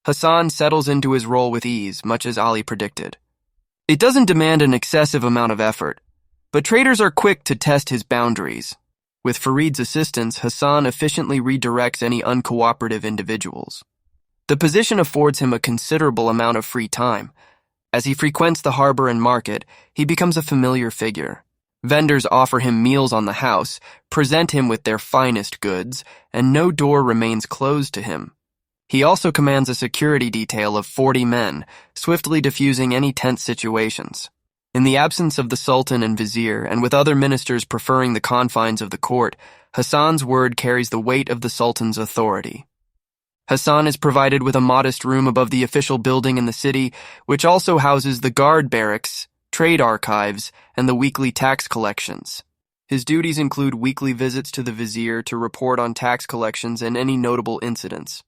Hassan settles into his role with ease, much as Ali predicted. It doesn't demand an excessive amount of effort, but traders are quick to test his boundaries. With Farid's assistance, Hassan efficiently redirects any uncooperative individuals. The position affords him a considerable amount of free time. As he frequents the harbor and market, he becomes a familiar figure. Vendors offer him meals on the house, present him with their finest goods, and no door remains closed to him. He also commands a security detail of 40 men, swiftly diffusing any tense situations. In the absence of the Sultan and Vizier, and with other ministers preferring the confines of the court, Hassan's word carries the weight of the Sultan's authority. Hassan is provided with a modest room above the official building in the city, which also houses the guard barracks, trade archives, and the weekly tax collections. His duties include weekly visits to the Vizier to report on tax collections and any notable incidents.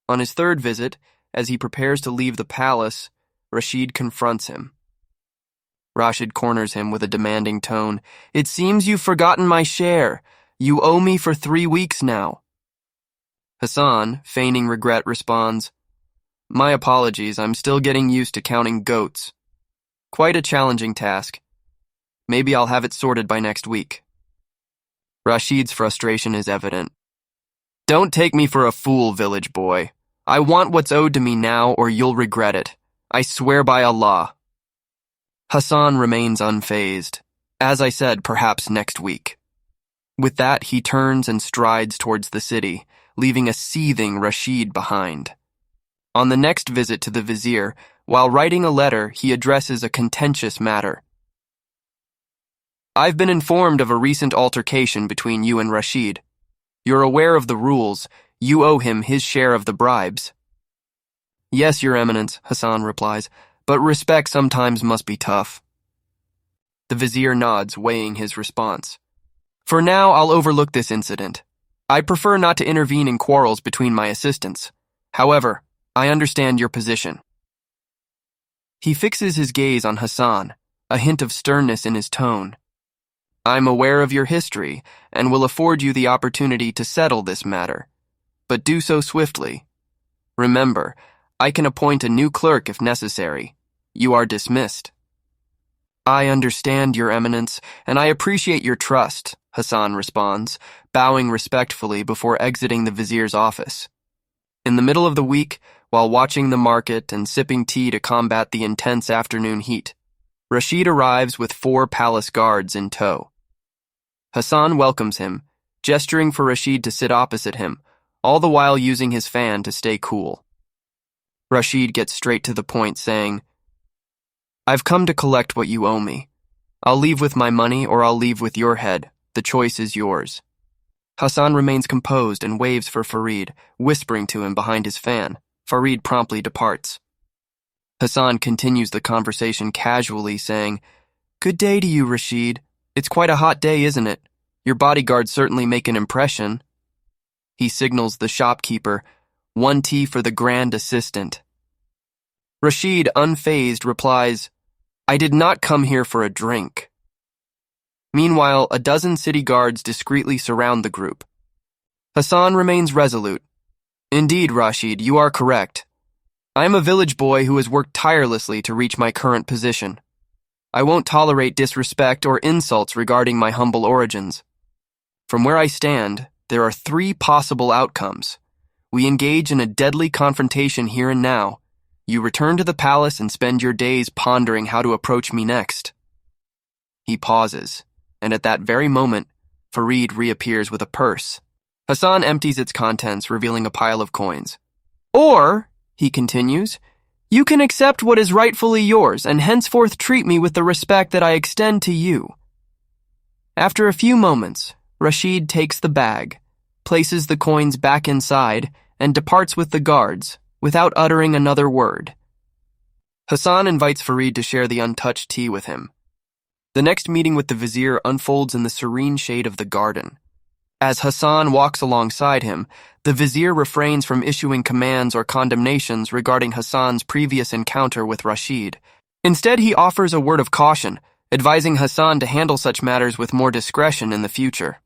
On his third visit, as he prepares to leave the palace, Rashid confronts him. Rashid corners him with a demanding tone. "It seems you've forgotten my share. You owe me for 3 weeks now." Hassan, feigning regret, responds, "My apologies, I'm still getting used to counting goats. Quite a challenging task. Maybe I'll have it sorted by next week." Rashid's frustration is evident. "Don't take me for a fool, village boy. I want what's owed to me now or you'll regret it. I swear by Allah." Hassan remains unfazed. "As I said, perhaps next week." With that, he turns and strides towards the city, leaving a seething Rashid behind. On the next visit to the Vizier, while writing a letter, he addresses a contentious matter. "I've been informed of a recent altercation between you and Rashid. You're aware of the rules. You owe him his share of the bribes." "Yes, Your Eminence," Hassan replies, "but respect sometimes must be tough." The Vizier nods, weighing his response. "For now, I'll overlook this incident. I prefer not to intervene in quarrels between my assistants. However, I understand your position." He fixes his gaze on Hassan, a hint of sternness in his tone. "I'm aware of your history and will afford you the opportunity to settle this matter, but do so swiftly. Remember, I can appoint a new clerk if necessary. You are dismissed." "I understand, Your Eminence, and I appreciate your trust," Hassan responds, bowing respectfully before exiting the Vizier's office. In the middle of the week, while watching the market and sipping tea to combat the intense afternoon heat, Rashid arrives with 4 palace guards in tow. Hassan welcomes him, gesturing for Rashid to sit opposite him, all the while using his fan to stay cool. Rashid gets straight to the point, saying, "I've come to collect what you owe me. I'll leave with my money or I'll leave with your head. The choice is yours." Hassan remains composed and waves for Farid, whispering to him behind his fan. Farid promptly departs. Hassan continues the conversation casually, saying, "Good day to you, Rashid. It's quite a hot day, isn't it? Your bodyguards certainly make an impression." He signals the shopkeeper, "1 tea for the grand assistant." Rashid, unfazed, replies, "I did not come here for a drink." Meanwhile, a dozen city guards discreetly surround the group. Hassan remains resolute. "Indeed, Rashid, you are correct. I am a village boy who has worked tirelessly to reach my current position. I won't tolerate disrespect or insults regarding my humble origins. From where I stand, there are 3 possible outcomes. We engage in a deadly confrontation here and now. You return to the palace and spend your days pondering how to approach me next." He pauses, and at that very moment, Farid reappears with a purse. Hassan empties its contents, revealing a pile of coins. "Or," he continues, "you can accept what is rightfully yours and henceforth treat me with the respect that I extend to you." After a few moments, Rashid takes the bag, places the coins back inside, and departs with the guards, without uttering another word. Hassan invites Farid to share the untouched tea with him. The next meeting with the Vizier unfolds in the serene shade of the garden. As Hassan walks alongside him, the Vizier refrains from issuing commands or condemnations regarding Hassan's previous encounter with Rashid. Instead, he offers a word of caution, advising Hassan to handle such matters with more discretion in the future.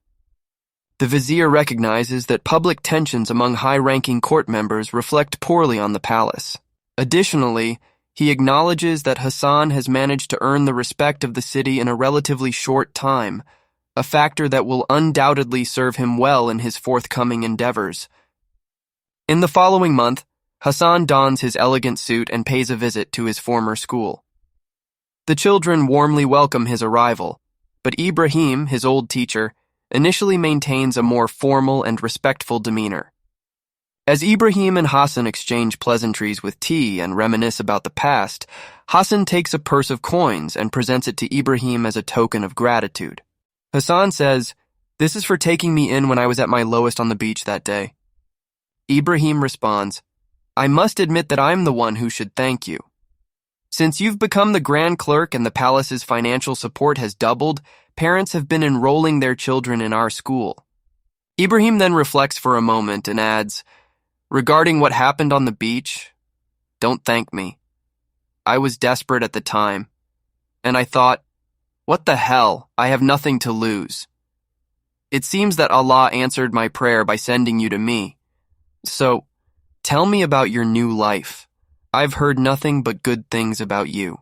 The vizier recognizes that public tensions among high-ranking court members reflect poorly on the palace. Additionally, he acknowledges that Hassan has managed to earn the respect of the city in a relatively short time, a factor that will undoubtedly serve him well in his forthcoming endeavors. In the following month, Hassan dons his elegant suit and pays a visit to his former school. The children warmly welcome his arrival, but Ibrahim, his old teacher, initially maintains a more formal and respectful demeanor. As Ibrahim and Hassan exchange pleasantries with tea and reminisce about the past, Hassan takes a purse of coins and presents it to Ibrahim as a token of gratitude. Hassan says, "This is for taking me in when I was at my lowest on the beach that day." Ibrahim responds, "I must admit that I'm the one who should thank you. Since you've become the Grand Clerk and the palace's financial support has doubled, parents have been enrolling their children in our school." Ibrahim then reflects for a moment and adds, "Regarding what happened on the beach, don't thank me. I was desperate at the time, and I thought, what the hell, I have nothing to lose. It seems that Allah answered my prayer by sending you to me. So, tell me about your new life. I've heard nothing but good things about you.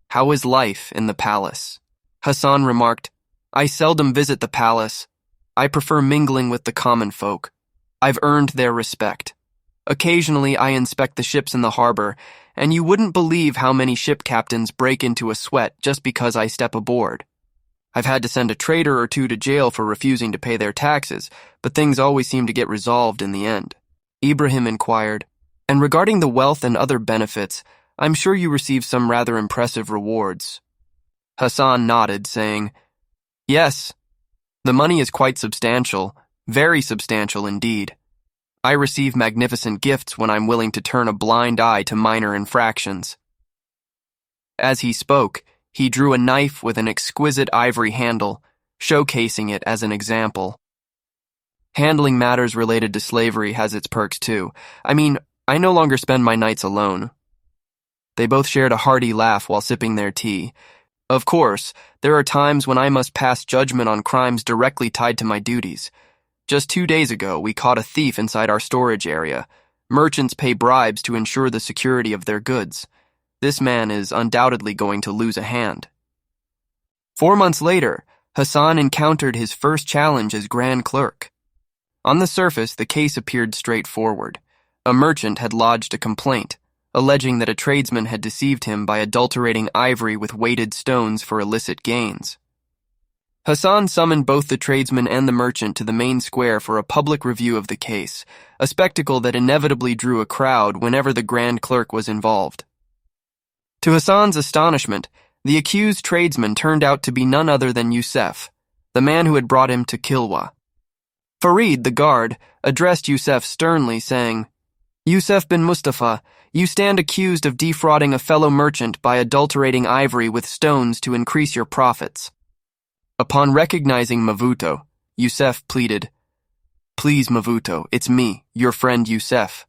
How is life in the palace?" Hassan remarked, "I seldom visit the palace. I prefer mingling with the common folk. I've earned their respect. Occasionally I inspect the ships in the harbor, and you wouldn't believe how many ship captains break into a sweat just because I step aboard. I've had to send a trader or two to jail for refusing to pay their taxes, but things always seem to get resolved in the end." Ibrahim inquired, "And regarding the wealth and other benefits, I'm sure you receive some rather impressive rewards." Hassan nodded, saying, "Yes, the money is quite substantial, very substantial indeed. I receive magnificent gifts when I'm willing to turn a blind eye to minor infractions." As he spoke, he drew a knife with an exquisite ivory handle, showcasing it as an example. Handling matters related to slavery has its perks too. I no longer spend my nights alone. They both shared a hearty laugh while sipping their tea. Of course, there are times when I must pass judgment on crimes directly tied to my duties. Just 2 days ago, we caught a thief inside our storage area. Merchants pay bribes to ensure the security of their goods. This man is undoubtedly going to lose a hand. 4 months later, Hassan encountered his first challenge as Grand Clerk. On the surface, the case appeared straightforward. A merchant had lodged a complaint, alleging that a tradesman had deceived him by adulterating ivory with weighted stones for illicit gains. Hassan summoned both the tradesman and the merchant to the main square for a public review of the case, a spectacle that inevitably drew a crowd whenever the Grand Clerk was involved. To Hassan's astonishment, the accused tradesman turned out to be none other than Yusef, the man who had brought him to Kilwa. Farid, the guard, addressed Yusef sternly, saying, "Yusef bin Mustafa, you stand accused of defrauding a fellow merchant by adulterating ivory with stones to increase your profits." Upon recognizing Mavuto, Yusef pleaded, "Please, Mavuto, it's me, your friend Yusef.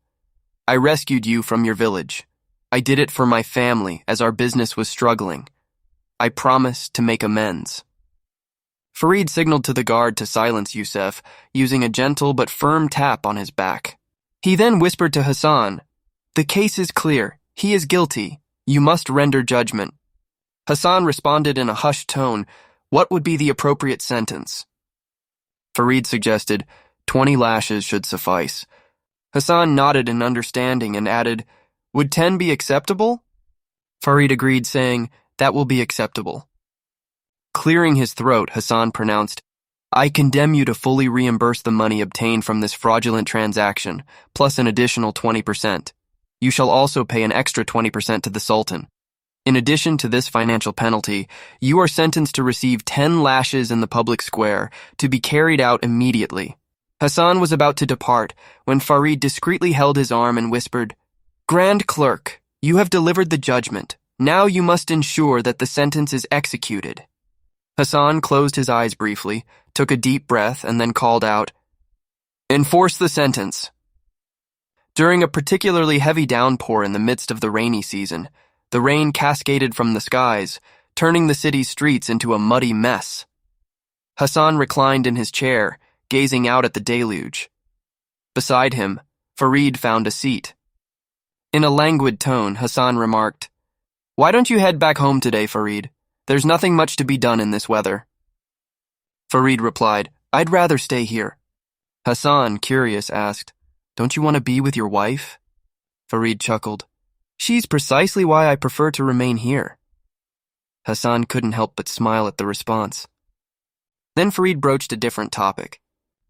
I rescued you from your village. I did it for my family as our business was struggling. I promise to make amends." Farid signaled to the guard to silence Yusef, using a gentle but firm tap on his back. He then whispered to Hassan, "The case is clear. He is guilty. You must render judgment." Hassan responded in a hushed tone, "What would be the appropriate sentence?" Farid suggested, 20 lashes should suffice. Hassan nodded in understanding and added, "Would 10 be acceptable?" Farid agreed, saying, "That will be acceptable." Clearing his throat, Hassan pronounced, "I condemn you to fully reimburse the money obtained from this fraudulent transaction, plus an additional 20%. You shall also pay an extra 20% to the Sultan. In addition to this financial penalty, you are sentenced to receive 10 lashes in the public square, to be carried out immediately." Hassan was about to depart when Farid discreetly held his arm and whispered, "Grand Clerk, you have delivered the judgment. Now you must ensure that the sentence is executed." Hassan closed his eyes briefly, took a deep breath, and then called out, "Enforce the sentence." During a particularly heavy downpour in the midst of the rainy season, the rain cascaded from the skies, turning the city's streets into a muddy mess. Hassan reclined in his chair, gazing out at the deluge. Beside him, Farid found a seat. In a languid tone, Hassan remarked, "Why don't you head back home today, Farid? There's nothing much to be done in this weather." Farid replied, "I'd rather stay here." Hassan, curious, asked, "Don't you want to be with your wife?" Farid chuckled, "She's precisely why I prefer to remain here." Hassan couldn't help but smile at the response. Then Farid broached a different topic.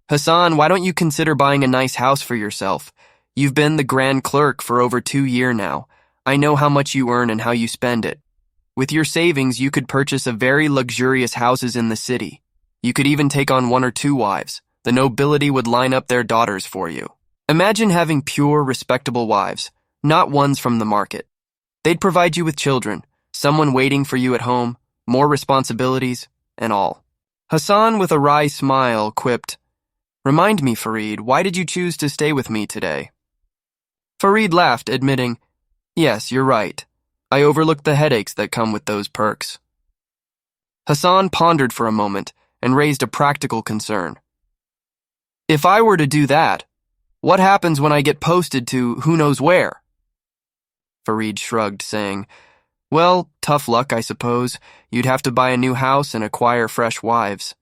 "Hassan, why don't you consider buying a nice house for yourself? You've been the Grand Clerk for over 2 years now. I know how much you earn and how you spend it. With your savings, you could purchase a very luxurious houses in the city. You could even take on 1 or 2 wives. The nobility would line up their daughters for you. Imagine having pure, respectable wives, not ones from the market. They'd provide you with children, someone waiting for you at home, more responsibilities, and all." Hassan, with a wry smile, quipped, "Remind me, Farid, why did you choose to stay with me today?" Farid laughed, admitting, "Yes, you're right. I overlooked the headaches that come with those perks." Hassan pondered for a moment and raised a practical concern. "If I were to do that, what happens when I get posted to who knows where?" Farid shrugged, saying, "Well, tough luck, I suppose. You'd have to buy a new house and acquire fresh wives."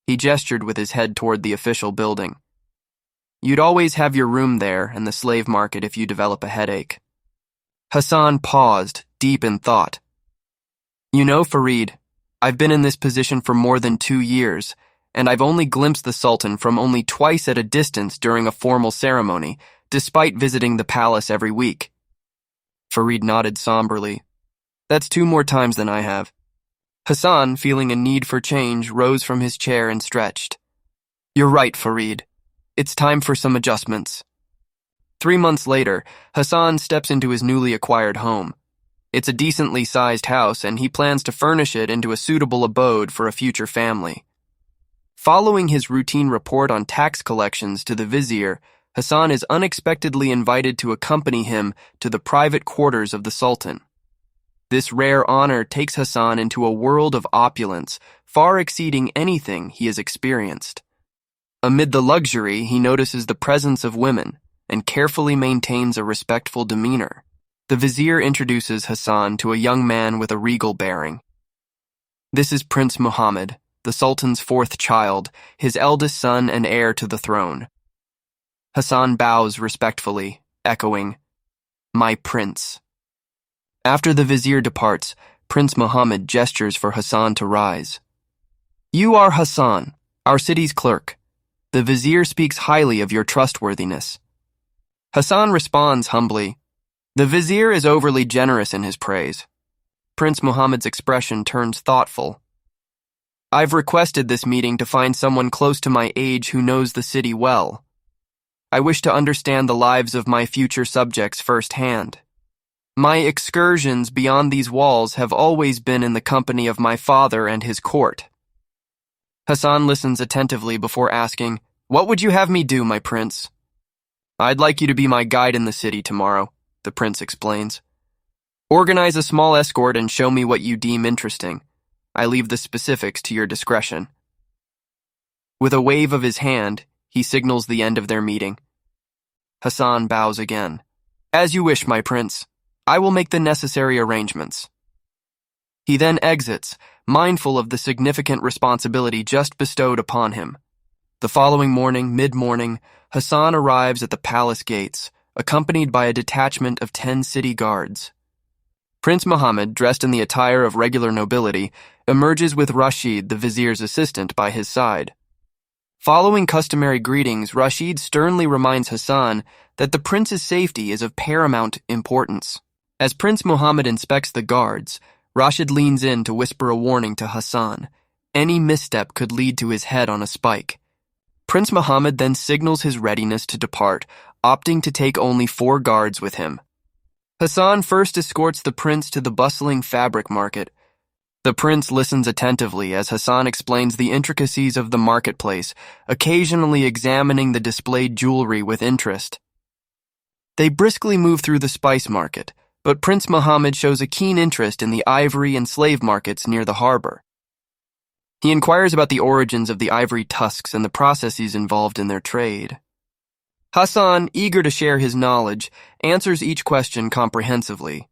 He gestured with his head toward the official building. "You'd always have your room there and the slave market if you develop a headache." Hassan paused, deep in thought. "You know, Farid, I've been in this position for more than 2 years, and I've only glimpsed the Sultan from only twice at a distance during a formal ceremony, despite visiting the palace every week." Farid nodded somberly. "That's 2 more times than I have." Hassan, feeling a need for change, rose from his chair and stretched. "You're right, Farid. It's time for some adjustments." 3 months later, Hassan steps into his newly acquired home. It's a decently sized house, and he plans to furnish it into a suitable abode for a future family. Following his routine report on tax collections to the vizier, Hassan is unexpectedly invited to accompany him to the private quarters of the Sultan. This rare honor takes Hassan into a world of opulence, far exceeding anything he has experienced. Amid the luxury, he notices the presence of women and carefully maintains a respectful demeanor. The vizier introduces Hassan to a young man with a regal bearing. This is Prince Muhammad, the Sultan's 4th child, his eldest son and heir to the throne. Hassan bows respectfully, echoing, "My prince." After the vizier departs, Prince Muhammad gestures for Hassan to rise. "You are Hassan, our city's clerk. The vizier speaks highly of your trustworthiness." Hassan responds humbly, "The vizier is overly generous in his praise." Prince Muhammad's expression turns thoughtful. "I've requested this meeting to find someone close to my age who knows the city well. I wish to understand the lives of my future subjects firsthand. My excursions beyond these walls have always been in the company of my father and his court." Hassan listens attentively before asking, "What would you have me do, my prince?" "I'd like you to be my guide in the city tomorrow," the prince explains. "Organize a small escort and show me what you deem interesting. I leave the specifics to your discretion." With a wave of his hand, he signals the end of their meeting. Hassan bows again. "As you wish, my prince. I will make the necessary arrangements." He then exits, mindful of the significant responsibility just bestowed upon him. The following morning, mid-morning, Hassan arrives at the palace gates, accompanied by a detachment of 10 city guards. Prince Muhammad, dressed in the attire of regular nobility, emerges with Rashid, the vizier's assistant, by his side. Following customary greetings, Rashid sternly reminds Hassan that the prince's safety is of paramount importance. As Prince Muhammad inspects the guards, Rashid leans in to whisper a warning to Hassan. Any misstep could lead to his head on a spike. Prince Muhammad then signals his readiness to depart, opting to take only 4 guards with him. Hassan first escorts the prince to the bustling fabric market. The prince listens attentively as Hassan explains the intricacies of the marketplace, occasionally examining the displayed jewelry with interest. They briskly move through the spice market, but Prince Muhammad shows a keen interest in the ivory and slave markets near the harbor. He inquires about the origins of the ivory tusks and the processes involved in their trade. Hassan, eager to share his knowledge, answers each question comprehensively.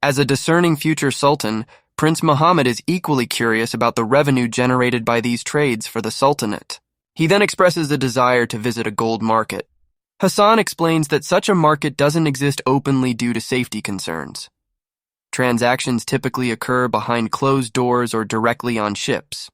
As a discerning future sultan, Prince Muhammad is equally curious about the revenue generated by these trades for the Sultanate. He then expresses a desire to visit a gold market. Hassan explains that such a market doesn't exist openly due to safety concerns. Transactions typically occur behind closed doors or directly on ships.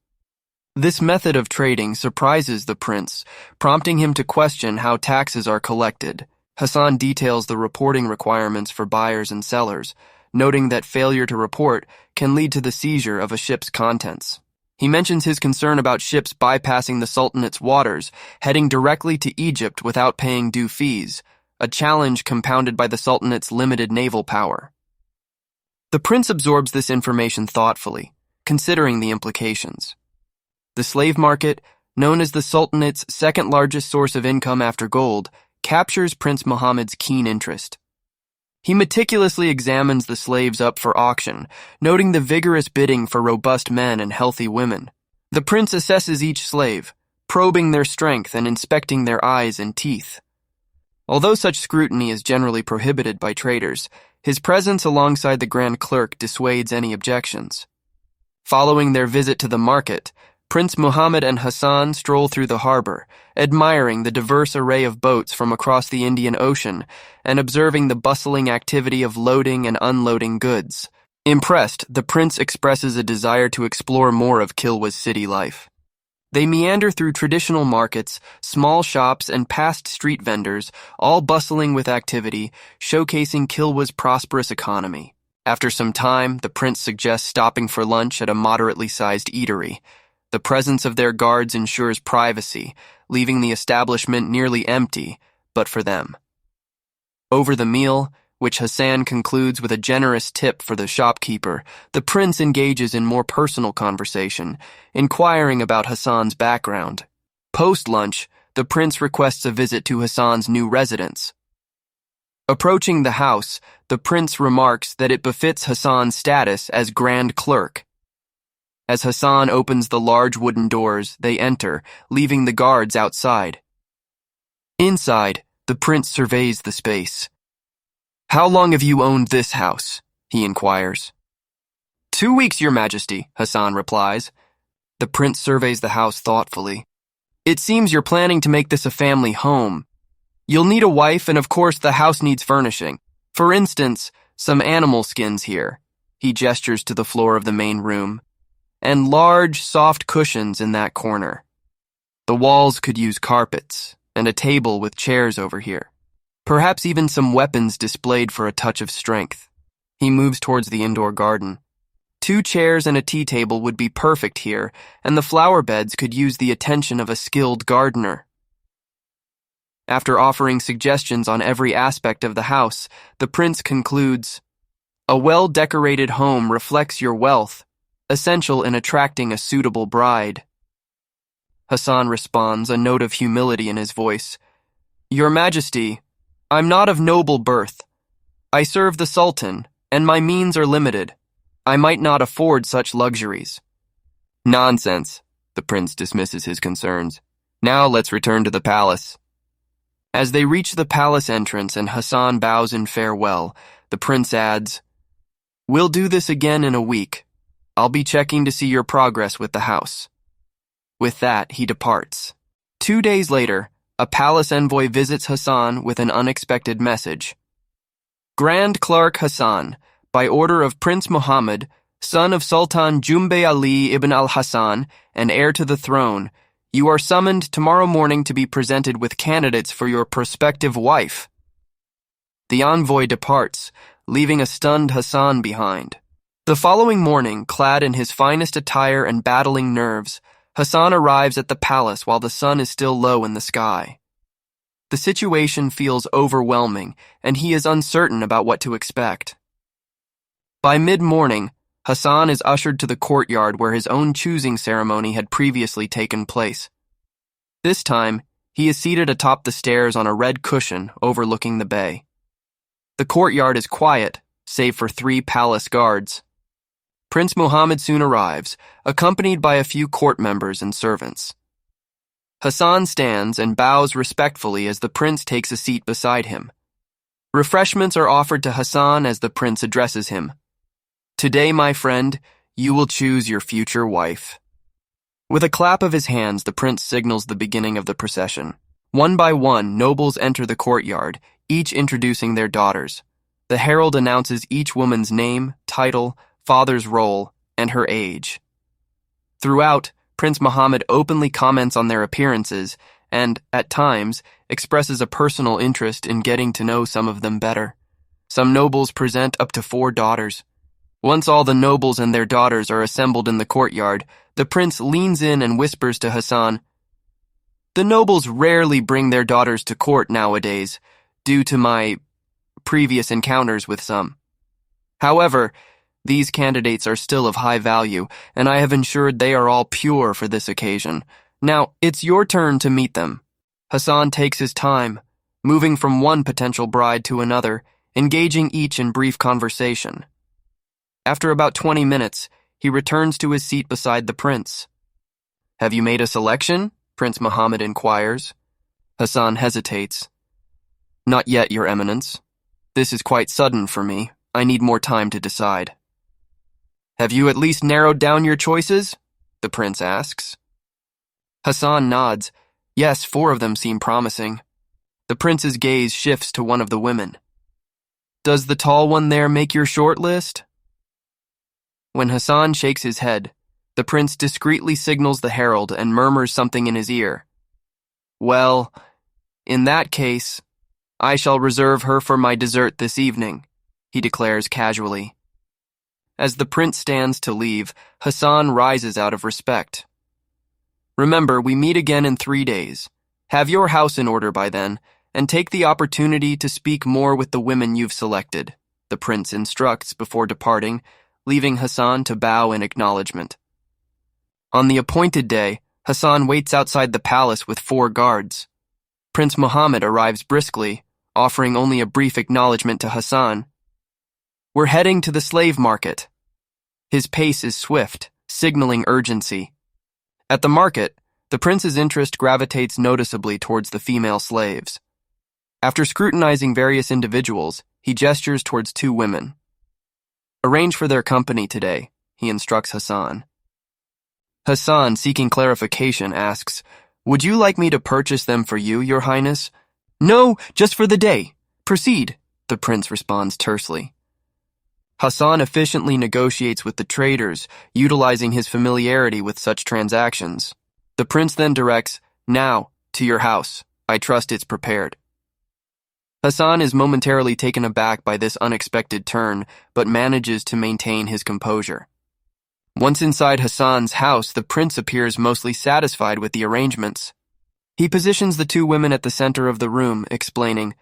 This method of trading surprises the prince, prompting him to question how taxes are collected. Hassan details the reporting requirements for buyers and sellers, noting that failure to report can lead to the seizure of a ship's contents. He mentions his concern about ships bypassing the Sultanate's waters, heading directly to Egypt without paying due fees, a challenge compounded by the Sultanate's limited naval power. The prince absorbs this information thoughtfully, considering the implications. The slave market, known as the Sultanate's second-largest source of income after gold, captures Prince Muhammad's keen interest. He meticulously examines the slaves up for auction, noting the vigorous bidding for robust men and healthy women. The prince assesses each slave, probing their strength and inspecting their eyes and teeth. Although such scrutiny is generally prohibited by traders, his presence alongside the Grand Clerk dissuades any objections. Following their visit to the market, Prince Muhammad and Hassan stroll through the harbor, admiring the diverse array of boats from across the Indian Ocean and observing the bustling activity of loading and unloading goods. Impressed, the prince expresses a desire to explore more of Kilwa's city life. They meander through traditional markets, small shops, and past street vendors, all bustling with activity, showcasing Kilwa's prosperous economy. After some time, the prince suggests stopping for lunch at a moderately sized eatery. The presence of their guards ensures privacy, leaving the establishment nearly empty, but for them. Over the meal, which Hassan concludes with a generous tip for the shopkeeper, the prince engages in more personal conversation, inquiring about Hassan's background. Post-lunch, the prince requests a visit to Hassan's new residence. Approaching the house, the prince remarks that it befits Hassan's status as Grand Clerk. As Hassan opens the large wooden doors, they enter, leaving the guards outside. Inside, the prince surveys the space. "How long have you owned this house?" he inquires. 2 weeks, Your Majesty," Hassan replies. The prince surveys the house thoughtfully. "It seems you're planning to make this a family home. You'll need a wife, and of course the house needs furnishing. For instance, some animal skins here." He gestures to the floor of the main room. "And large, soft cushions in that corner. The walls could use carpets, and a table with chairs over here. Perhaps even some weapons displayed for a touch of strength." He moves towards the indoor garden. 2 chairs and a tea table would be perfect here, and the flower beds could use the attention of a skilled gardener. After offering suggestions on every aspect of the house, the prince concludes, "A well-decorated home reflects your wealth, essential in attracting a suitable bride." Hassan responds, a note of humility in his voice. "Your Majesty, I'm not of noble birth. I serve the Sultan, and my means are limited. I might not afford such luxuries." "Nonsense," the prince dismisses his concerns. "Now let's return to the palace." As they reach the palace entrance and Hassan bows in farewell, the prince adds, "We'll do this again in a week. I'll be checking to see your progress with the house." With that, he departs. 2 days later, a palace envoy visits Hassan with an unexpected message. "Grand Clerk Hassan, by order of Prince Muhammad, son of Sultan Jumbe Ali ibn al-Hassan and heir to the throne, you are summoned tomorrow morning to be presented with candidates for your prospective wife." The envoy departs, leaving a stunned Hassan behind. The following morning, clad in his finest attire and battling nerves, Hassan arrives at the palace while the sun is still low in the sky. The situation feels overwhelming, and he is uncertain about what to expect. By mid-morning, Hassan is ushered to the courtyard where his own choosing ceremony had previously taken place. This time, he is seated atop the stairs on a red cushion overlooking the bay. The courtyard is quiet, save for 3 palace guards. Prince Muhammad soon arrives, accompanied by a few court members and servants. Hassan stands and bows respectfully as the prince takes a seat beside him. Refreshments are offered to Hassan as the prince addresses him. "Today, my friend, you will choose your future wife." With a clap of his hands, the prince signals the beginning of the procession. One by one, nobles enter the courtyard, each introducing their daughters. The herald announces each woman's name, title, father's role, and her age. Throughout, Prince Muhammad openly comments on their appearances and, at times, expresses a personal interest in getting to know some of them better. Some nobles present up to 4 daughters. Once all the nobles and their daughters are assembled in the courtyard, the prince leans in and whispers to Hassan, "The nobles rarely bring their daughters to court nowadays, due to my previous encounters with some. However, these candidates are still of high value, and I have ensured they are all pure for this occasion. Now, it's your turn to meet them." Hassan takes his time, moving from one potential bride to another, engaging each in brief conversation. After about 20 minutes, he returns to his seat beside the prince. "Have you made a selection?" Prince Muhammad inquires. Hassan hesitates. "Not yet, Your Eminence. This is quite sudden for me. I need more time to decide." "Have you at least narrowed down your choices?" the prince asks. Hassan nods. Yes, 4 of them seem promising. The prince's gaze shifts to one of the women. "Does the tall one there make your short list?" When Hassan shakes his head, the prince discreetly signals the herald and murmurs something in his ear. "Well, in that case, I shall reserve her for my dessert this evening," he declares casually. As the prince stands to leave, Hassan rises out of respect. "Remember, we meet again in 3 days. Have your house in order by then, and take the opportunity to speak more with the women you've selected," the prince instructs before departing, leaving Hassan to bow in acknowledgement. On the appointed day, Hassan waits outside the palace with 4 guards. Prince Muhammad arrives briskly, offering only a brief acknowledgement to Hassan. "We're heading to the slave market." His pace is swift, signaling urgency. At the market, the prince's interest gravitates noticeably towards the female slaves. After scrutinizing various individuals, he gestures towards 2 women. "Arrange for their company today," he instructs Hassan. Hassan, seeking clarification, asks, "Would you like me to purchase them for you, Your Highness?" "No, just for the day. Proceed," the prince responds tersely. Hassan efficiently negotiates with the traders, utilizing his familiarity with such transactions. The prince then directs, "Now, to your house. I trust it's prepared." Hassan is momentarily taken aback by this unexpected turn, but manages to maintain his composure. Once inside Hassan's house, the prince appears mostly satisfied with the arrangements. He positions the 2 women at the center of the room, explaining,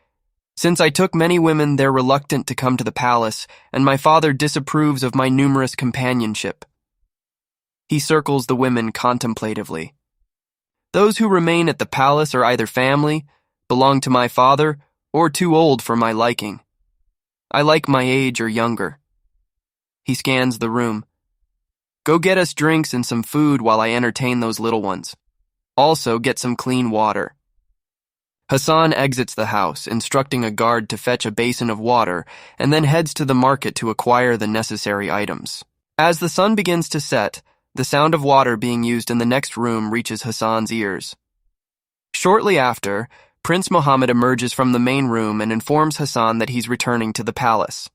"Since I took many women, they're reluctant to come to the palace, and my father disapproves of my numerous companionship." He circles the women contemplatively. "Those who remain at the palace are either family, belong to my father, or too old for my liking. I like my age or younger." He scans the room. "Go get us drinks and some food while I entertain those little ones. Also, get some clean water." Hassan exits the house, instructing a guard to fetch a basin of water, and then heads to the market to acquire the necessary items. As the sun begins to set, the sound of water being used in the next room reaches Hassan's ears. Shortly after, Prince Muhammad emerges from the main room and informs Hassan that he's returning to the palace.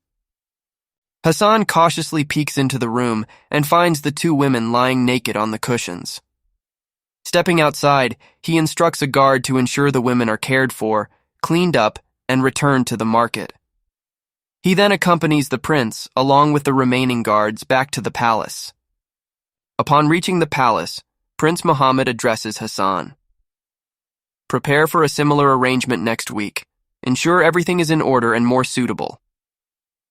Hassan cautiously peeks into the room and finds the 2 women lying naked on the cushions. Stepping outside, he instructs a guard to ensure the women are cared for, cleaned up, and returned to the market. He then accompanies the prince, along with the remaining guards, back to the palace. Upon reaching the palace, Prince Muhammad addresses Hassan. "Prepare for a similar arrangement next week. Ensure everything is in order and more suitable."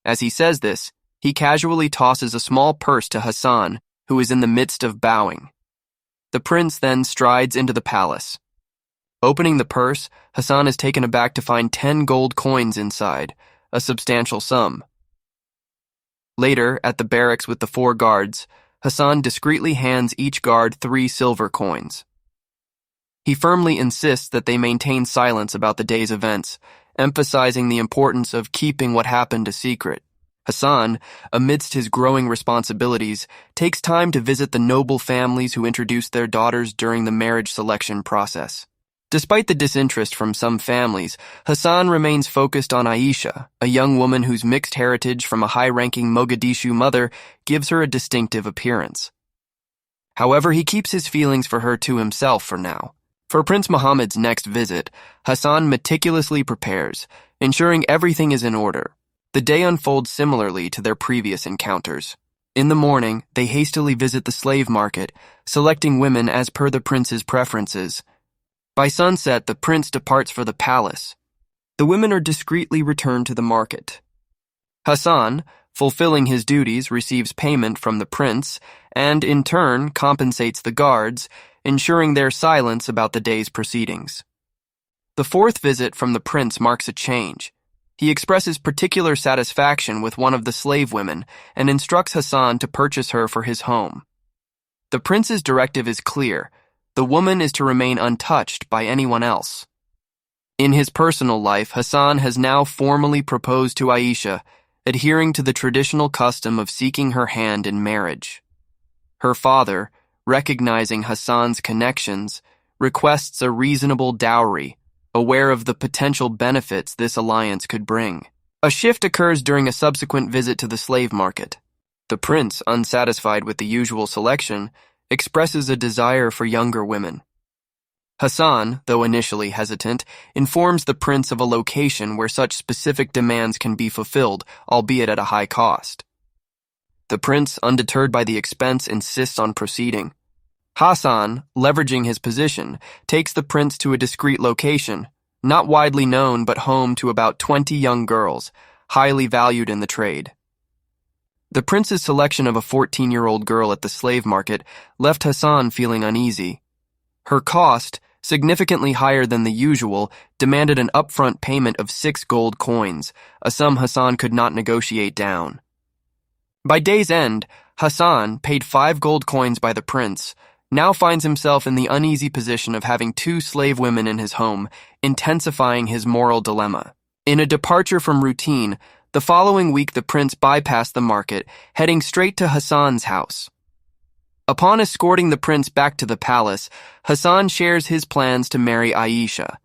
As he says this, he casually tosses a small purse to Hassan, who is in the midst of bowing. The prince then strides into the palace. Opening the purse, Hassan is taken aback to find 10 gold coins inside, a substantial sum. Later, at the barracks with the 4 guards, Hassan discreetly hands each guard 3 silver coins. He firmly insists that they maintain silence about the day's events, emphasizing the importance of keeping what happened a secret. Hassan, amidst his growing responsibilities, takes time to visit the noble families who introduced their daughters during the marriage selection process. Despite the disinterest from some families, Hassan remains focused on Aisha, a young woman whose mixed heritage from a high-ranking Mogadishu mother gives her a distinctive appearance. However, he keeps his feelings for her to himself for now. For Prince Muhammad's next visit, Hassan meticulously prepares, ensuring everything is in order. The day unfolds similarly to their previous encounters. In the morning, they hastily visit the slave market, selecting women as per the prince's preferences. By sunset, the prince departs for the palace. The women are discreetly returned to the market. Hassan, fulfilling his duties, receives payment from the prince and, in turn, compensates the guards, ensuring their silence about the day's proceedings. The 4th visit from the prince marks a change. He expresses particular satisfaction with one of the slave women and instructs Hassan to purchase her for his home. The prince's directive is clear. The woman is to remain untouched by anyone else. In his personal life, Hassan has now formally proposed to Aisha, adhering to the traditional custom of seeking her hand in marriage. Her father, recognizing Hassan's connections, requests a reasonable dowry, aware of the potential benefits this alliance could bring. A shift occurs during a subsequent visit to the slave market. The prince, unsatisfied with the usual selection, expresses a desire for younger women. Hassan, though initially hesitant, informs the prince of a location where such specific demands can be fulfilled, albeit at a high cost. The prince, undeterred by the expense, insists on proceeding. Hassan, leveraging his position, takes the prince to a discreet location, not widely known but home to about 20 young girls, highly valued in the trade. The prince's selection of a 14-year-old girl at the slave market left Hassan feeling uneasy. Her cost, significantly higher than the usual, demanded an upfront payment of 6 gold coins, a sum Hassan could not negotiate down. By day's end, Hassan, paid 5 gold coins by the prince, now finds himself in the uneasy position of having 2 slave women in his home, intensifying his moral dilemma. In a departure from routine, the following week the prince bypassed the market, heading straight to Hassan's house. Upon escorting the prince back to the palace, Hassan shares his plans to marry Aisha.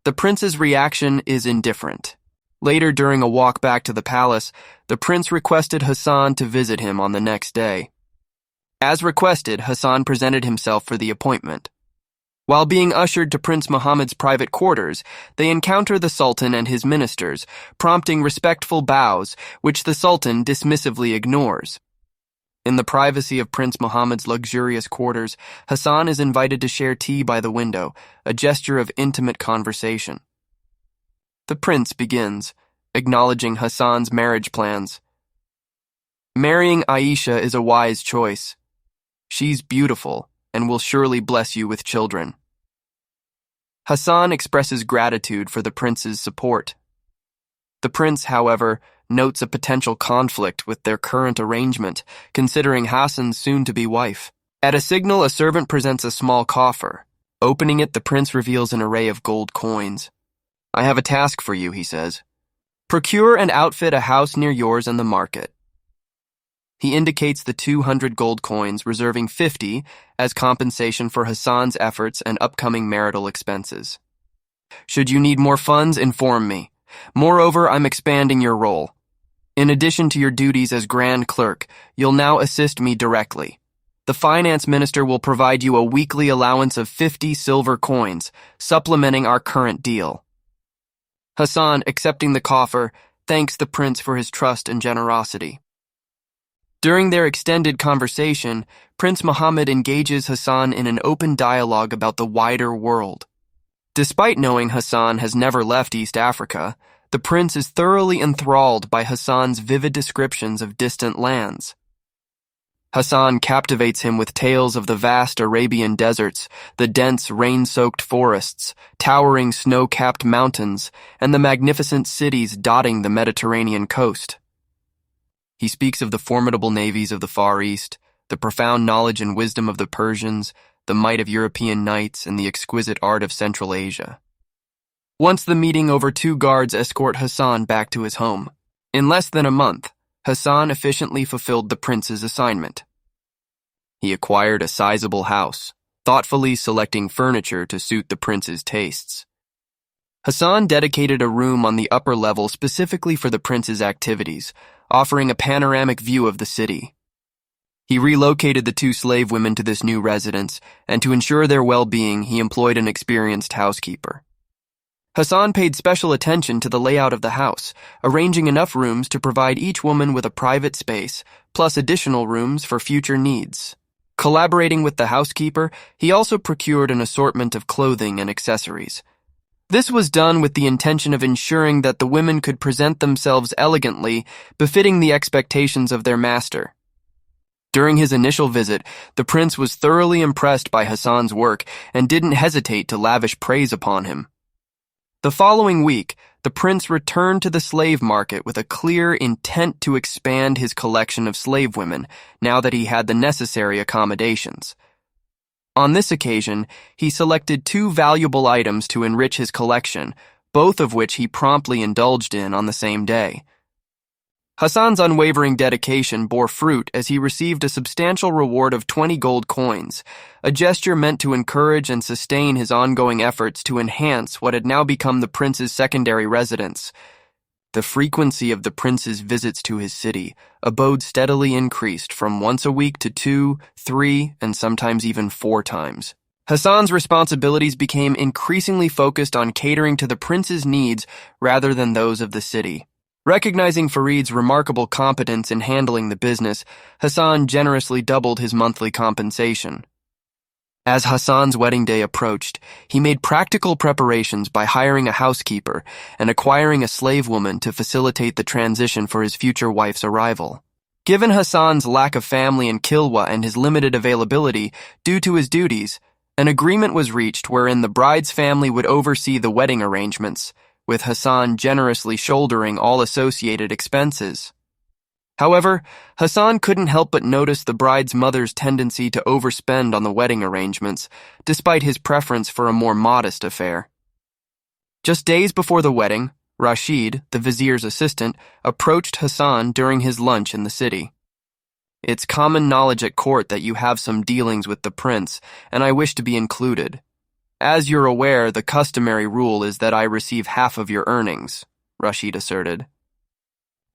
The prince's reaction is indifferent. Later, during a walk back to the palace, the prince requested Hassan to visit him on the next day. As requested, Hassan presented himself for the appointment. While being ushered to Prince Muhammad's private quarters, they encounter the Sultan and his ministers, prompting respectful bows, which the Sultan dismissively ignores. In the privacy of Prince Muhammad's luxurious quarters, Hassan is invited to share tea by the window, a gesture of intimate conversation. The prince begins, acknowledging Hassan's marriage plans. Marrying Aisha is a wise choice. She's beautiful and will surely bless you with children. Hassan expresses gratitude for the prince's support. The prince, however, notes a potential conflict with their current arrangement, considering Hassan's soon-to-be wife. At a signal, a servant presents a small coffer. Opening it, the prince reveals an array of gold coins. I have a task for you, he says. Procure and outfit a house near yours in the market. He indicates the 200 gold coins, reserving 50 as compensation for Hassan's efforts and upcoming marital expenses. Should you need more funds, inform me. Moreover, I'm expanding your role. In addition to your duties as Grand Clerk, you'll now assist me directly. The finance minister will provide you a weekly allowance of 50 silver coins, supplementing our current deal. Hassan, accepting the coffer, thanks the prince for his trust and generosity. During their extended conversation, Prince Muhammad engages Hassan in an open dialogue about the wider world. Despite knowing Hassan has never left East Africa, the prince is thoroughly enthralled by Hassan's vivid descriptions of distant lands. Hassan captivates him with tales of the vast Arabian deserts, the dense rain-soaked forests, towering snow-capped mountains, and the magnificent cities dotting the Mediterranean coast. He speaks of the formidable navies of the Far East, the profound knowledge and wisdom of the Persians, the might of European knights, and the exquisite art of Central Asia. Once the meeting over, 2 guards escort Hassan back to his home. In less than a month, Hassan efficiently fulfilled the prince's assignment. He acquired a sizable house, thoughtfully selecting furniture to suit the prince's tastes. Hassan dedicated a room on the upper level specifically for the prince's activities, offering a panoramic view of the city. He relocated the 2 slave women to this new residence, and to ensure their well-being, he employed an experienced housekeeper. Hassan paid special attention to the layout of the house, arranging enough rooms to provide each woman with a private space, plus additional rooms for future needs. Collaborating with the housekeeper, he also procured an assortment of clothing and accessories. This was done with the intention of ensuring that the women could present themselves elegantly, befitting the expectations of their master. During his initial visit, the prince was thoroughly impressed by Hassan's work and didn't hesitate to lavish praise upon him. The following week, the prince returned to the slave market with a clear intent to expand his collection of slave women, now that he had the necessary accommodations. On this occasion, he selected 2 valuable items to enrich his collection, both of which he promptly indulged in on the same day. Hassan's unwavering dedication bore fruit as he received a substantial reward of 20 gold coins, a gesture meant to encourage and sustain his ongoing efforts to enhance what had now become the prince's secondary residence. The frequency of the prince's visits to his city abode steadily increased from once a week to 2, 3, and sometimes even 4 times. Hassan's responsibilities became increasingly focused on catering to the prince's needs rather than those of the city. Recognizing Farid's remarkable competence in handling the business, Hassan generously doubled his monthly compensation. As Hassan's wedding day approached, he made practical preparations by hiring a housekeeper and acquiring a slave woman to facilitate the transition for his future wife's arrival. Given Hassan's lack of family in Kilwa and his limited availability due to his duties, an agreement was reached wherein the bride's family would oversee the wedding arrangements, with Hassan generously shouldering all associated expenses. However, Hassan couldn't help but notice the bride's mother's tendency to overspend on the wedding arrangements, despite his preference for a more modest affair. Just days before the wedding, Rashid, the vizier's assistant, approached Hassan during his lunch in the city. "It's common knowledge at court that you have some dealings with the prince, and I wish to be included. As you're aware, the customary rule is that I receive half of your earnings," Rashid asserted.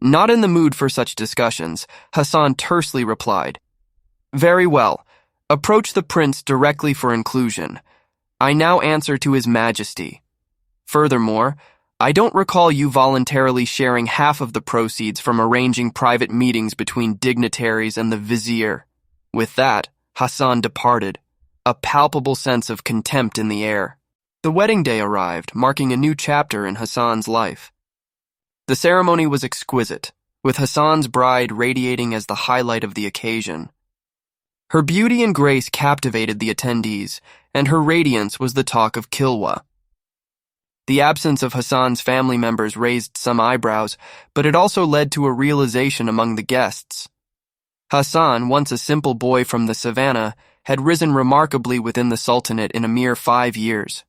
Not in the mood for such discussions, Hassan tersely replied, "Very well. Approach the prince directly for inclusion. I now answer to His Majesty. Furthermore, I don't recall you voluntarily sharing half of the proceeds from arranging private meetings between dignitaries and the vizier." With that, Hassan departed, a palpable sense of contempt in the air. The wedding day arrived, marking a new chapter in Hassan's life. The ceremony was exquisite, with Hassan's bride radiating as the highlight of the occasion. Her beauty and grace captivated the attendees, and her radiance was the talk of Kilwa. The absence of Hassan's family members raised some eyebrows, but it also led to a realization among the guests. Hassan, once a simple boy from the savannah, had risen remarkably within the Sultanate in a mere 5 years.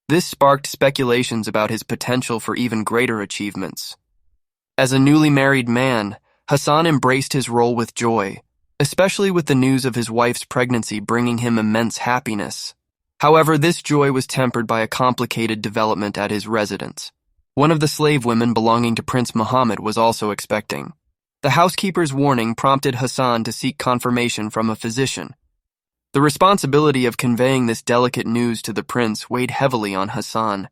This sparked speculations about his potential for even greater achievements. As a newly married man, Hassan embraced his role with joy, especially with the news of his wife's pregnancy bringing him immense happiness. However, this joy was tempered by a complicated development at his residence. One of the slave women belonging to Prince Muhammad was also expecting. The housekeeper's warning prompted Hassan to seek confirmation from a physician. The responsibility of conveying this delicate news to the prince weighed heavily on Hassan.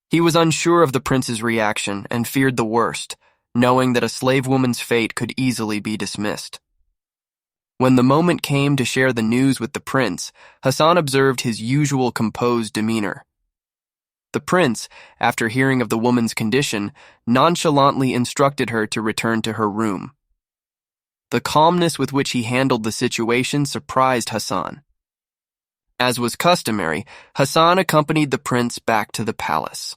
He was unsure of the prince's reaction and feared the worst, knowing that a slave woman's fate could easily be dismissed. When the moment came to share the news with the prince, Hassan observed his usual composed demeanor. The prince, after hearing of the woman's condition, nonchalantly instructed her to return to her room. The calmness with which he handled the situation surprised Hassan. As was customary, Hassan accompanied the prince back to the palace.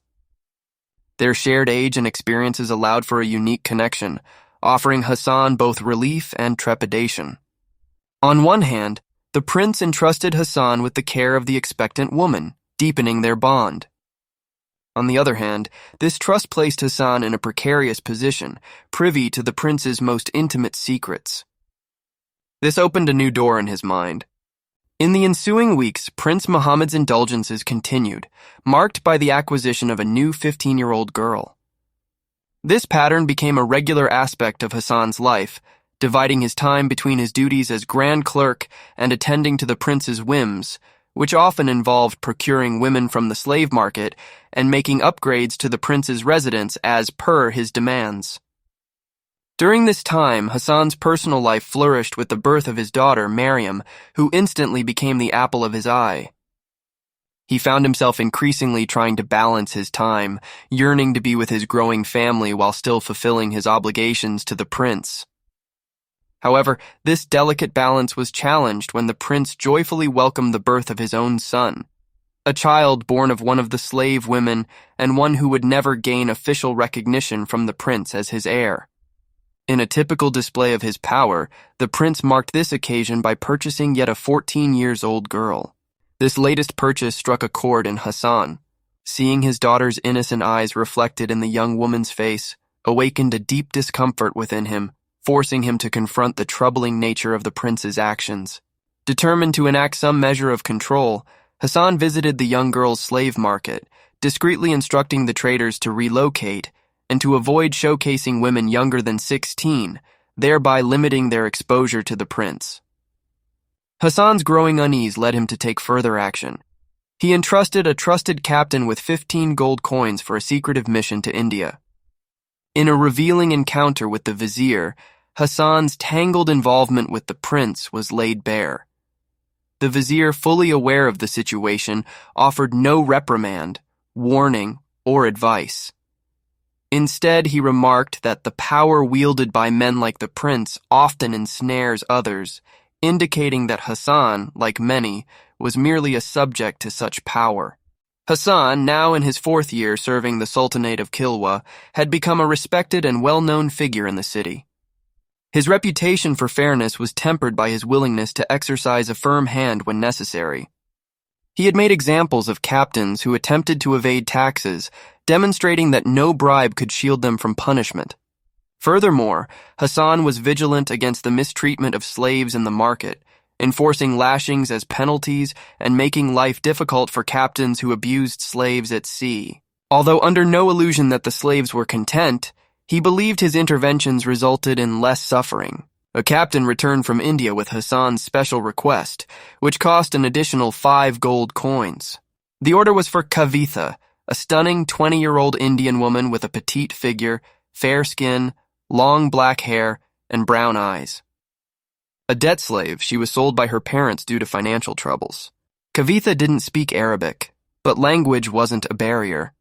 Their shared age and experiences allowed for a unique connection, offering Hassan both relief and trepidation. On one hand, the prince entrusted Hassan with the care of the expectant woman, deepening their bond. On the other hand, this trust placed Hassan in a precarious position, privy to the prince's most intimate secrets. This opened a new door in his mind. In the ensuing weeks, Prince Muhammad's indulgences continued, marked by the acquisition of a new 15-year-old girl. This pattern became a regular aspect of Hassan's life, dividing his time between his duties as Grand Clerk and attending to the prince's whims, which often involved procuring women from the slave market and making upgrades to the prince's residence as per his demands. During this time, Hassan's personal life flourished with the birth of his daughter, Mariam, who instantly became the apple of his eye. He found himself increasingly trying to balance his time, yearning to be with his growing family while still fulfilling his obligations to the prince. However, this delicate balance was challenged when the prince joyfully welcomed the birth of his own son, a child born of one of the slave women and one who would never gain official recognition from the prince as his heir. In a typical display of his power, the prince marked this occasion by purchasing yet a 14-year-old girl. This latest purchase struck a chord in Hassan. Seeing his daughter's innocent eyes reflected in the young woman's face awakened a deep discomfort within him, forcing him to confront the troubling nature of the prince's actions. Determined to enact some measure of control, Hassan visited the young girl's slave market, discreetly instructing the traders to relocate and to avoid showcasing women younger than 16, thereby limiting their exposure to the prince. Hassan's growing unease led him to take further action. He entrusted a trusted captain with 15 gold coins for a secretive mission to India. In a revealing encounter with the vizier, Hassan's tangled involvement with the prince was laid bare. The vizier, fully aware of the situation, offered no reprimand, warning, or advice. Instead, he remarked that the power wielded by men like the prince often ensnares others, indicating that Hassan, like many, was merely a subject to such power. Hassan, now in his 4th year serving the Sultanate of Kilwa, had become a respected and well-known figure in the city. His reputation for fairness was tempered by his willingness to exercise a firm hand when necessary. He had made examples of captains who attempted to evade taxes, demonstrating that no bribe could shield them from punishment. Furthermore, Hassan was vigilant against the mistreatment of slaves in the market, enforcing lashings as penalties and making life difficult for captains who abused slaves at sea. Although under no illusion that the slaves were content, he believed his interventions resulted in less suffering. A captain returned from India with Hassan's special request, which cost an additional 5 gold coins. The order was for Kavitha, a stunning 20-year-old Indian woman with a petite figure, fair skin, long black hair, and brown eyes. A debt slave, she was sold by her parents due to financial troubles. Kavitha didn't speak Arabic, but language wasn't a barrier.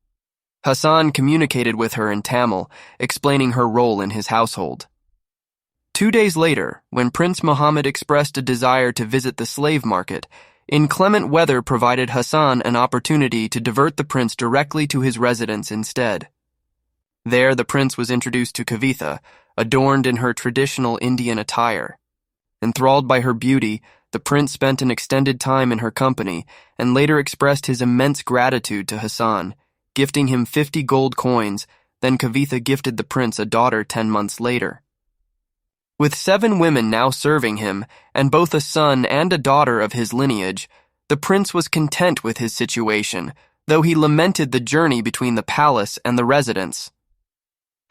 Hassan communicated with her in Tamil, explaining her role in his household. 2 days later, when Prince Muhammad expressed a desire to visit the slave market, inclement weather provided Hassan an opportunity to divert the prince directly to his residence instead. There, the prince was introduced to Kavitha, adorned in her traditional Indian attire. Enthralled by her beauty, the prince spent an extended time in her company and later expressed his immense gratitude to Hassan, gifting him 50 gold coins. Then Kavitha gifted the prince a daughter 10 months later. With 7 women now serving him, and both a son and a daughter of his lineage, the prince was content with his situation, though he lamented the journey between the palace and the residence.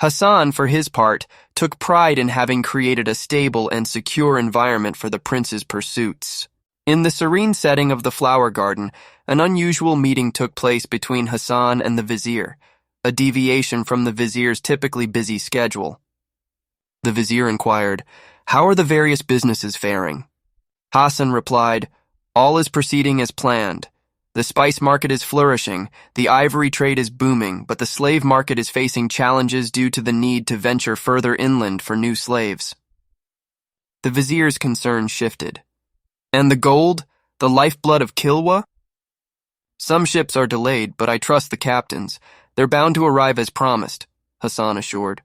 Hassan, for his part, took pride in having created a stable and secure environment for the prince's pursuits. In the serene setting of the flower garden, an unusual meeting took place between Hassan and the vizier, a deviation from the vizier's typically busy schedule. The vizier inquired, "How are the various businesses faring?" Hassan replied, "All is proceeding as planned. The spice market is flourishing, the ivory trade is booming, but the slave market is facing challenges due to the need to venture further inland for new slaves." The vizier's concern shifted. "And the gold, the lifeblood of Kilwa?" "Some ships are delayed, but I trust the captains. They're bound to arrive as promised," Hassan assured.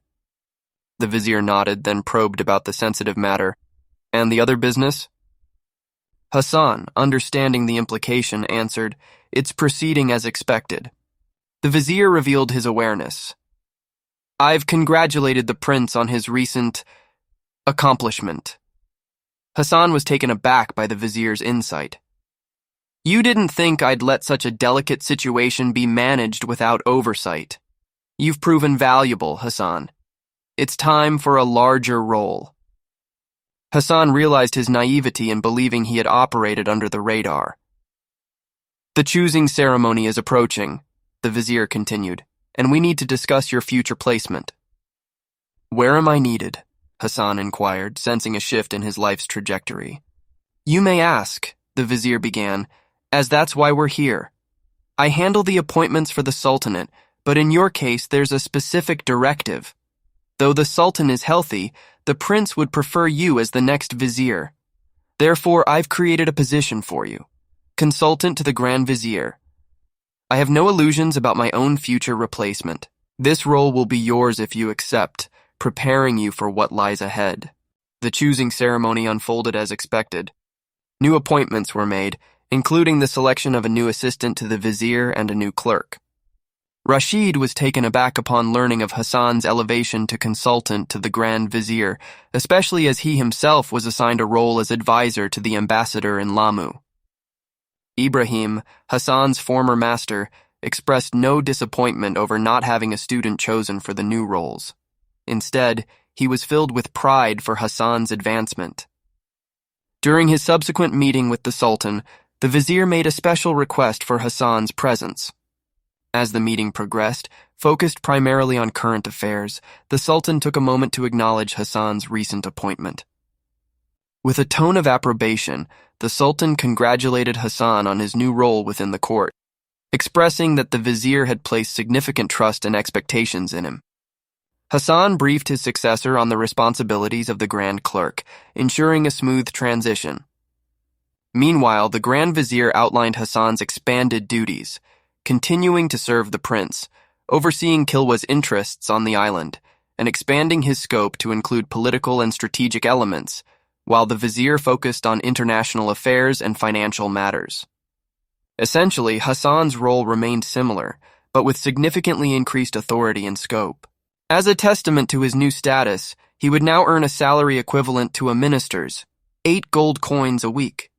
The vizier nodded, then probed about the sensitive matter. And the other business? Hassan, understanding the implication, answered, "It's proceeding as expected." The vizier revealed his awareness. "I've congratulated the prince on his recent accomplishment." Hassan was taken aback by the vizier's insight. "You didn't think I'd let such a delicate situation be managed without oversight. You've proven valuable, Hassan. It's time for a larger role." Hassan realized his naivety in believing he had operated under the radar. "The choosing ceremony is approaching," the vizier continued, "and we need to discuss your future placement." "Where am I needed?" Hassan inquired, sensing a shift in his life's trajectory. "You may ask," the vizier began, "as that's why we're here. I handle the appointments for the Sultanate, but in your case there's a specific directive. Though the Sultan is healthy, the prince would prefer you as the next vizier. Therefore, I've created a position for you, consultant to the Grand Vizier. I have no illusions about my own future replacement. This role will be yours if you accept, preparing you for what lies ahead." The choosing ceremony unfolded as expected. New appointments were made, including the selection of a new assistant to the vizier and a new clerk. Rashid was taken aback upon learning of Hassan's elevation to consultant to the Grand Vizier, especially as he himself was assigned a role as advisor to the ambassador in Lamu. Ibrahim, Hassan's former master, expressed no disappointment over not having a student chosen for the new roles. Instead, he was filled with pride for Hassan's advancement. During his subsequent meeting with the Sultan, the vizier made a special request for Hassan's presence. As the meeting progressed, focused primarily on current affairs, the Sultan took a moment to acknowledge Hassan's recent appointment. With a tone of approbation, the Sultan congratulated Hassan on his new role within the court, expressing that the vizier had placed significant trust and expectations in him. Hassan briefed his successor on the responsibilities of the Grand Clerk, ensuring a smooth transition. Meanwhile, the Grand Vizier outlined Hassan's expanded duties, continuing to serve the prince, overseeing Kilwa's interests on the island, and expanding his scope to include political and strategic elements, while the vizier focused on international affairs and financial matters. Essentially, Hassan's role remained similar, but with significantly increased authority and scope. As a testament to his new status, he would now earn a salary equivalent to a minister's, 8 gold coins a week.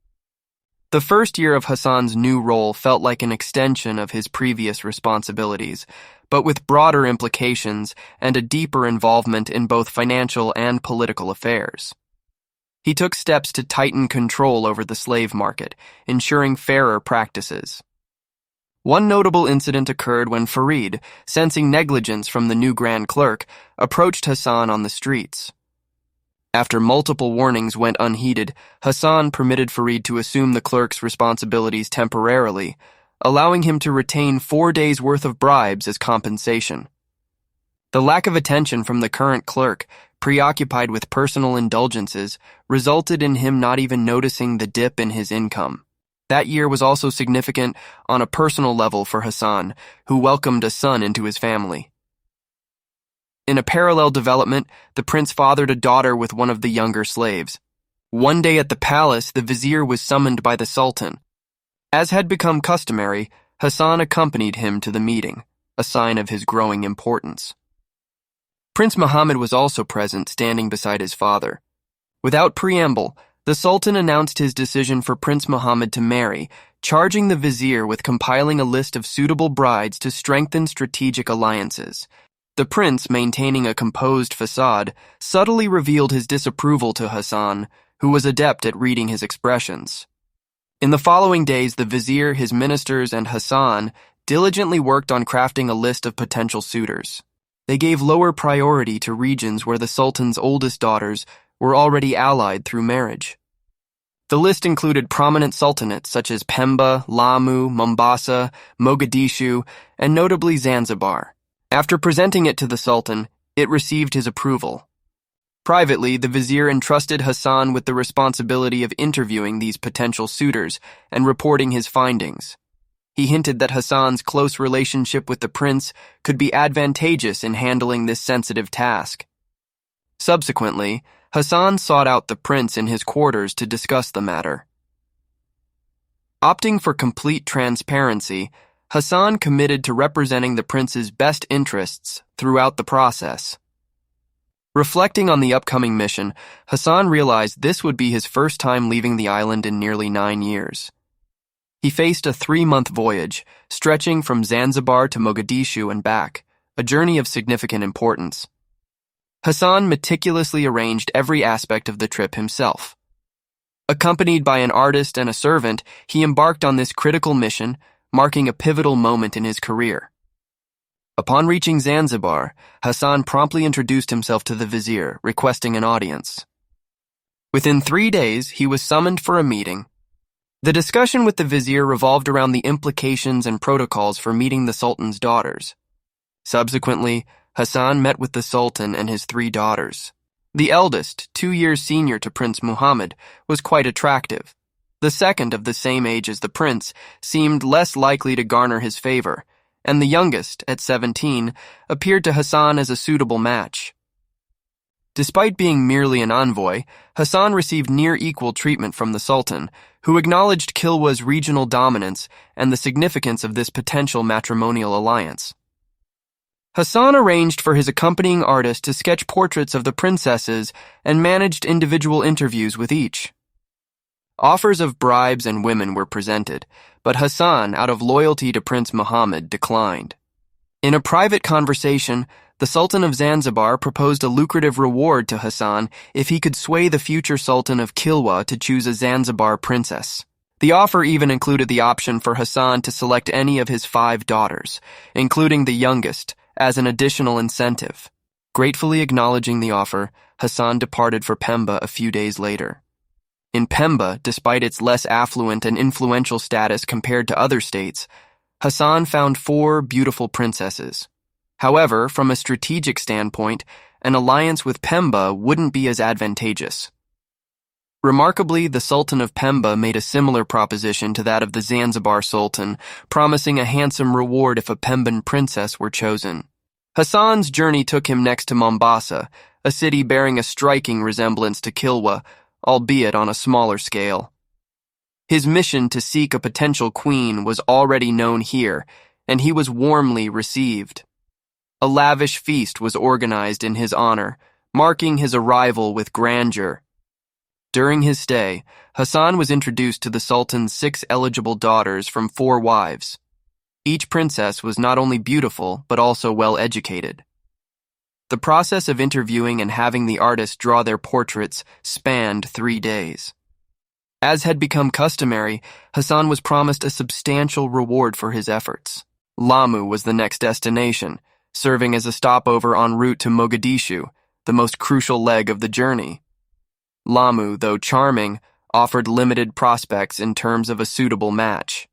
The first year of Hassan's new role felt like an extension of his previous responsibilities, but with broader implications and a deeper involvement in both financial and political affairs. He took steps to tighten control over the slave market, ensuring fairer practices. One notable incident occurred when Farid, sensing negligence from the new Grand Clerk, approached Hassan on the streets. After multiple warnings went unheeded, Hassan permitted Farid to assume the clerk's responsibilities temporarily, allowing him to retain 4 days' worth of bribes as compensation. The lack of attention from the current clerk, preoccupied with personal indulgences, resulted in him not even noticing the dip in his income. That year was also significant on a personal level for Hassan, who welcomed a son into his family. In a parallel development, the prince fathered a daughter with one of the younger slaves. One day at the palace, the vizier was summoned by the Sultan. As had become customary, Hassan accompanied him to the meeting, a sign of his growing importance. Prince Muhammad was also present, standing beside his father. Without preamble, the Sultan announced his decision for Prince Muhammad to marry, charging the vizier with compiling a list of suitable brides to strengthen strategic alliances. The prince, maintaining a composed facade, subtly revealed his disapproval to Hassan, who was adept at reading his expressions. In the following days, the vizier, his ministers, and Hassan diligently worked on crafting a list of potential suitors. They gave lower priority to regions where the Sultan's oldest daughters were already allied through marriage. The list included prominent sultanates such as Pemba, Lamu, Mombasa, Mogadishu, and notably Zanzibar. After presenting it to the Sultan, it received his approval. Privately, the vizier entrusted Hassan with the responsibility of interviewing these potential suitors and reporting his findings. He hinted that Hassan's close relationship with the prince could be advantageous in handling this sensitive task. Subsequently, Hassan sought out the prince in his quarters to discuss the matter. Opting for complete transparency, Hassan committed to representing the prince's best interests throughout the process. Reflecting on the upcoming mission, Hassan realized this would be his first time leaving the island in nearly 9 years. He faced a 3-month voyage, stretching from Zanzibar to Mogadishu and back, a journey of significant importance. Hassan meticulously arranged every aspect of the trip himself. Accompanied by an artist and a servant, he embarked on this critical mission, marking a pivotal moment in his career. Upon reaching Zanzibar, Hassan promptly introduced himself to the vizier, requesting an audience. Within 3 days, he was summoned for a meeting. The discussion with the vizier revolved around the implications and protocols for meeting the sultan's daughters. Subsequently, Hassan met with the sultan and his 3 daughters. The eldest, 2 years senior to Prince Muhammad, was quite attractive. The second, of the same age as the prince, seemed less likely to garner his favor, and the youngest, at 17, appeared to Hassan as a suitable match. Despite being merely an envoy, Hassan received near-equal treatment from the sultan, who acknowledged Kilwa's regional dominance and the significance of this potential matrimonial alliance. Hassan arranged for his accompanying artist to sketch portraits of the princesses and managed individual interviews with each. Offers of bribes and women were presented, but Hassan, out of loyalty to Prince Muhammad, declined. In a private conversation, the Sultan of Zanzibar proposed a lucrative reward to Hassan if he could sway the future Sultan of Kilwa to choose a Zanzibar princess. The offer even included the option for Hassan to select any of his 5 daughters, including the youngest, as an additional incentive. Gratefully acknowledging the offer, Hassan departed for Pemba a few days later. In Pemba, despite its less affluent and influential status compared to other states, Hassan found 4 beautiful princesses. However, from a strategic standpoint, an alliance with Pemba wouldn't be as advantageous. Remarkably, the Sultan of Pemba made a similar proposition to that of the Zanzibar Sultan, promising a handsome reward if a Pemban princess were chosen. Hassan's journey took him next to Mombasa, a city bearing a striking resemblance to Kilwa, albeit on a smaller scale. His mission to seek a potential queen was already known here, and he was warmly received. A lavish feast was organized in his honor, marking his arrival with grandeur. During his stay, Hassan was introduced to the Sultan's 6 eligible daughters from 4 wives. Each princess was not only beautiful, but also well-educated. The process of interviewing and having the artist draw their portraits spanned 3 days. As had become customary, Hassan was promised a substantial reward for his efforts. Lamu was the next destination, serving as a stopover en route to Mogadishu, the most crucial leg of the journey. Lamu, though charming, offered limited prospects in terms of a suitable match.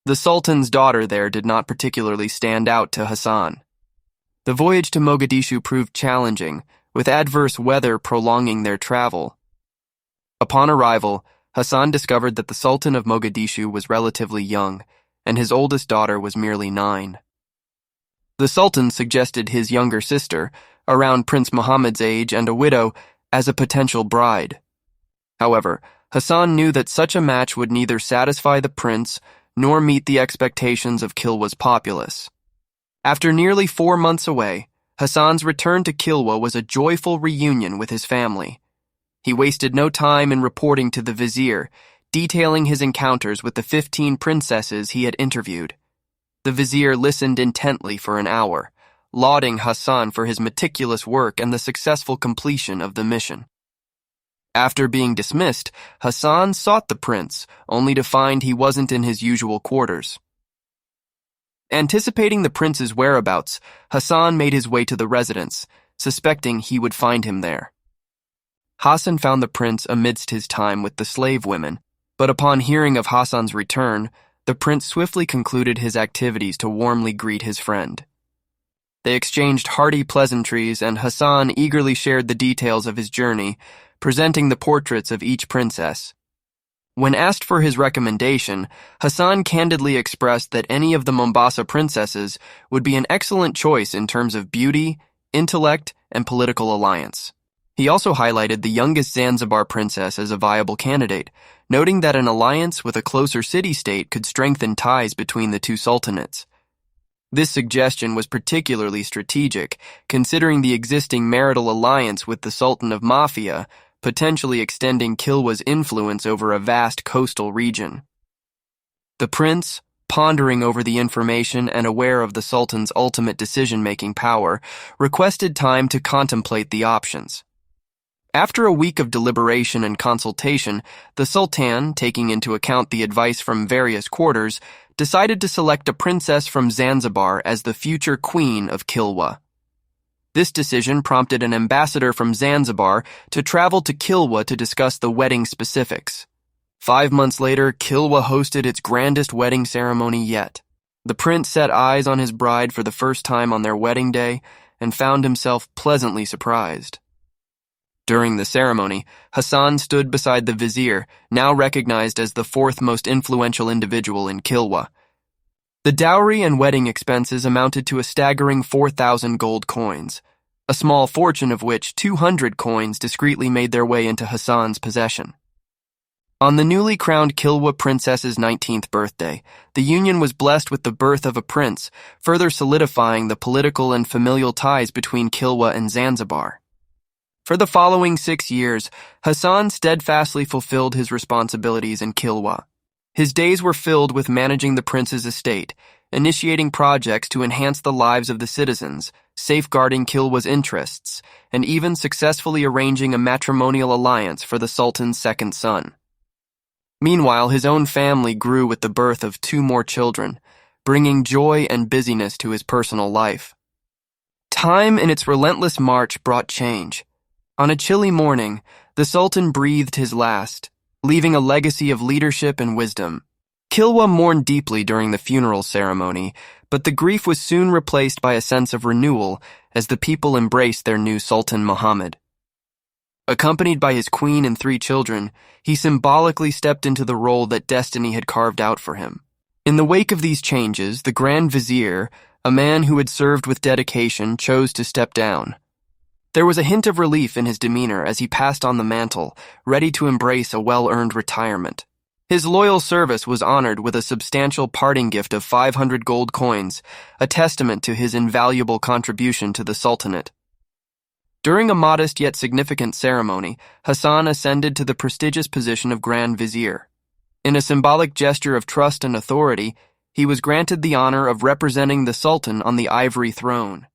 The Sultan's daughter there did not particularly stand out to Hassan. The voyage to Mogadishu proved challenging, with adverse weather prolonging their travel. Upon arrival, Hassan discovered that the Sultan of Mogadishu was relatively young, and his oldest daughter was merely 9. The Sultan suggested his younger sister, around Prince Muhammad's age and a widow, as a potential bride. However, Hassan knew that such a match would neither satisfy the prince nor meet the expectations of Kilwa's populace. After nearly 4 months away, Hassan's return to Kilwa was a joyful reunion with his family. He wasted no time in reporting to the vizier, detailing his encounters with the 15 princesses he had interviewed. The vizier listened intently for an hour, lauding Hassan for his meticulous work and the successful completion of the mission. After being dismissed, Hassan sought the prince, only to find he wasn't in his usual quarters. Anticipating the prince's whereabouts, Hassan made his way to the residence, suspecting he would find him there. Hassan found the prince amidst his time with the slave women, but upon hearing of Hassan's return, the prince swiftly concluded his activities to warmly greet his friend. They exchanged hearty pleasantries, and Hassan eagerly shared the details of his journey, presenting the portraits of each princess. When asked for his recommendation, Hassan candidly expressed that any of the Mombasa princesses would be an excellent choice in terms of beauty, intellect, and political alliance. He also highlighted the youngest Zanzibar princess as a viable candidate, noting that an alliance with a closer city-state could strengthen ties between the two sultanates. This suggestion was particularly strategic, considering the existing marital alliance with the Sultan of Mafia, potentially extending Kilwa's influence over a vast coastal region. The prince, pondering over the information and aware of the Sultan's ultimate decision-making power, requested time to contemplate the options. After a week of deliberation and consultation, the Sultan, taking into account the advice from various quarters, decided to select a princess from Zanzibar as the future queen of Kilwa. This decision prompted an ambassador from Zanzibar to travel to Kilwa to discuss the wedding specifics. 5 months later, Kilwa hosted its grandest wedding ceremony yet. The prince set eyes on his bride for the first time on their wedding day and found himself pleasantly surprised. During the ceremony, Hassan stood beside the vizier, now recognized as the fourth most influential individual in Kilwa. The dowry and wedding expenses amounted to a staggering 4,000 gold coins, a small fortune of which 200 coins discreetly made their way into Hassan's possession. On the newly crowned Kilwa princess's 19th birthday, the union was blessed with the birth of a prince, further solidifying the political and familial ties between Kilwa and Zanzibar. For the following 6 years, Hassan steadfastly fulfilled his responsibilities in Kilwa. His days were filled with managing the prince's estate, initiating projects to enhance the lives of the citizens, safeguarding Kilwa's interests, and even successfully arranging a matrimonial alliance for the Sultan's second son. Meanwhile, his own family grew with the birth of 2 more children, bringing joy and busyness to his personal life. Time in its relentless march brought change. On a chilly morning, the Sultan breathed his last, leaving a legacy of leadership and wisdom. Kilwa mourned deeply during the funeral ceremony, but the grief was soon replaced by a sense of renewal as the people embraced their new Sultan Muhammad. Accompanied by his queen and 3 children, he symbolically stepped into the role that destiny had carved out for him. In the wake of these changes, the Grand Vizier, a man who had served with dedication, chose to step down. There was a hint of relief in his demeanor as he passed on the mantle, ready to embrace a well-earned retirement. His loyal service was honored with a substantial parting gift of 500 gold coins, a testament to his invaluable contribution to the Sultanate. During a modest yet significant ceremony, Hassan ascended to the prestigious position of Grand Vizier. In a symbolic gesture of trust and authority, he was granted the honor of representing the Sultan on the ivory throne.